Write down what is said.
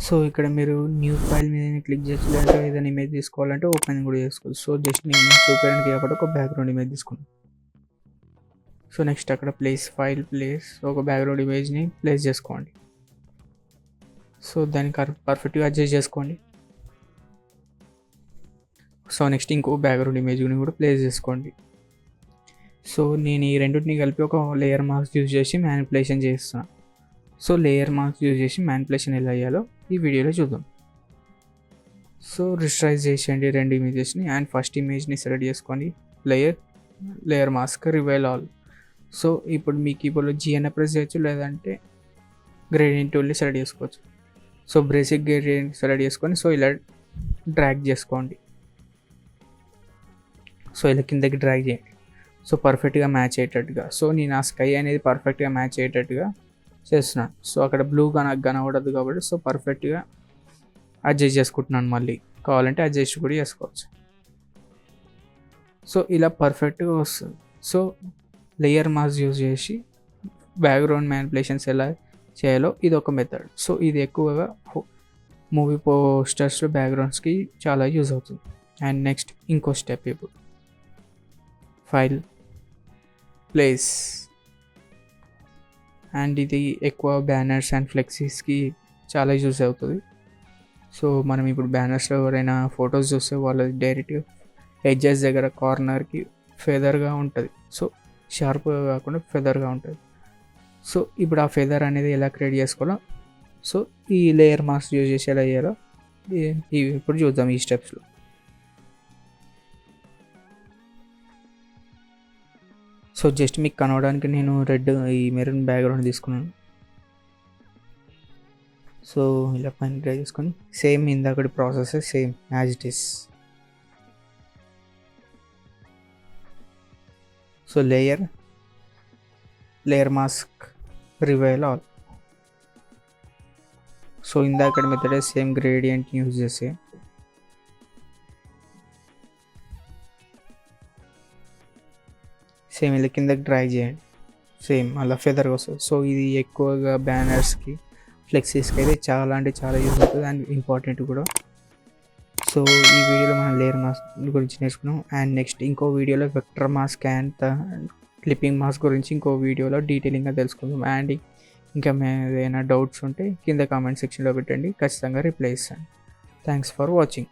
So ఇక్కడ మీరు new file మీద క్లిక్ చేసి లేదంటే ఏదైనా ఇమేజ్ తీసుకోవాలంటే ఓపెన్ కూడా చేసుకోవచ్చు. సో జస్ట్ నేను చూపించడానికి కాబట్టి ఒక బ్యాక్గ్రౌండ్ ఇమేజ్ తీసుకున్నాను. సో నెక్స్ట్ అక్కడ ప్లేస్ ఒక బ్యాక్గ్రౌండ్ ఇమేజ్ని ప్లేస్ చేసుకోండి. సో దాన్ని పర్ఫెక్ట్గా అడ్జస్ట్ చేసుకోండి. సో నెక్స్ట్ ఇంకో బ్యాక్గ్రౌండ్ ఇమేజ్ని కూడా ప్లేస్ చేసుకోండి. సో నేను ఈ రెండింటిని కలిపి ఒక లేయర్ మాస్క్ యూజ్ చేసి మ్యానిపులేషన్ చేస్తున్నాను. సో లేయర్ మాస్క్ యూజ్ చేసి మ్యానిపులేషన్ ఎలా అయ్యాలో ఈ వీడియోలో చూద్దాం. సో రిస్ట్రైజ్ చేసేయండి రెండు ఇమేజెస్ని అండ్ ఫస్ట్ ఇమేజ్ని సెలెక్ట్ చేసుకోండి. Layer mask revile all. So ఇప్పుడు మీ కీబోర్డ్లో G అనే ప్రెస్ చేయొచ్చు, లేదంటే గ్రేడియంట్ టూల్ని సెలెక్ట్ చేసుకోవచ్చు. సో బేసిక్ గ్రేడియంట్ సెలెక్ట్ చేసుకొని సో ఇలా డ్రాగ్ చేసుకోండి. సో ఇలా కిందకి డ్రాగ్ చేయండి. సో పర్ఫెక్ట్గా మ్యాచ్ అయ్యేటట్టుగా. సో నేను ఆ స్కై అనేది పర్ఫెక్ట్గా మ్యాచ్ అయ్యేటట్టుగా చేస్తున్నాను. సో అక్కడ బ్లూగా నాకు కనబడదు కాబట్టి సో పర్ఫెక్ట్గా అడ్జస్ట్ చేసుకుంటున్నాను. మళ్ళీ కావాలంటే అడ్జస్ట్ కూడా చేసుకోవచ్చు. సో ఇలా పర్ఫెక్ట్గా వస్తుంది. సో లేయర్ మాస్క్ యూజ్ చేసి బ్యాక్గ్రౌండ్ మ్యానిపులేషన్స్ ఎలా చేయాలో ఇది ఒక మెథడ్. సో ఇది ఎక్కువగా మూవీ పోస్టర్స్ బ్యాక్గ్రౌండ్స్కి చాలా యూజ్ అవుతుంది. అండ్ నెక్స్ట్ ఇంకో స్టెప్, ఇప్పుడు ఫైల్ ప్లేస్. అండ్ ఇది ఎక్కువ బ్యానర్స్ అండ్ ఫ్లెక్సీస్కి చాలా యూజ్ అవుతుంది. సో మనం ఇప్పుడు బ్యానర్స్లో ఎవరైనా ఫొటోస్ చూస్తే వాళ్ళది డైరెక్ట్గా ఎడ్జెస్ దగ్గర కార్నర్కి ఫెదర్గా ఉంటుంది. సో షార్ప్గా కాకుండా ఫెదర్గా ఉంటుంది. సో ఇప్పుడు ఆ ఫెదర్ అనేది ఎలా క్రియేట్ చేసుకోవాలో సో ఈ లేయర్ మాస్క్ యూజ్ చేసి ఎలా చేయాలో ఇప్పుడు చూద్దాం ఈ స్టెప్స్లో. సో జస్ట్ మీకు కనవడానికి నేను ఈ మెరూన్ బ్యాక్గ్రౌండ్ తీసుకున్నాను. సో ఇలా పైన డ్రైవ్ చేసుకొని సేమ్ ఇందాకటి process same as it is. So layer mask revile all. So ఇందాకటి మెథడే సేమ్ గ్రేడియంట్ యూజ్ చేసే సేమ్ ఇలా కిందకి డ్రాగ్ చేయండి. సేమ్ అలా ఫెదర్గా వస్తుంది. సో ఇది ఎక్కువగా బ్యానర్స్కి ఫ్లెక్సీస్కి అయితే చాలా అంటే చాలా యూజ్ అవుతుంది అండ్ ఇంపార్టెంట్ కూడా. సో ఈ వీడియోలో మనం లేయర్ మాస్క్ గురించి నేర్చుకున్నాం. అండ్ నెక్స్ట్ ఇంకో వీడియోలో vector mask and clipping mask గురించి ఇంకో వీడియోలో డీటెయిలింగ్గా తెలుసుకుందాం. అండ్ ఇంకా ఏదైనా డౌట్స్ ఉంటే కింద కామెంట్ సెక్షన్లో పెట్టండి, ఖచ్చితంగా రిప్లై ఇస్తాను. Thanks for watching.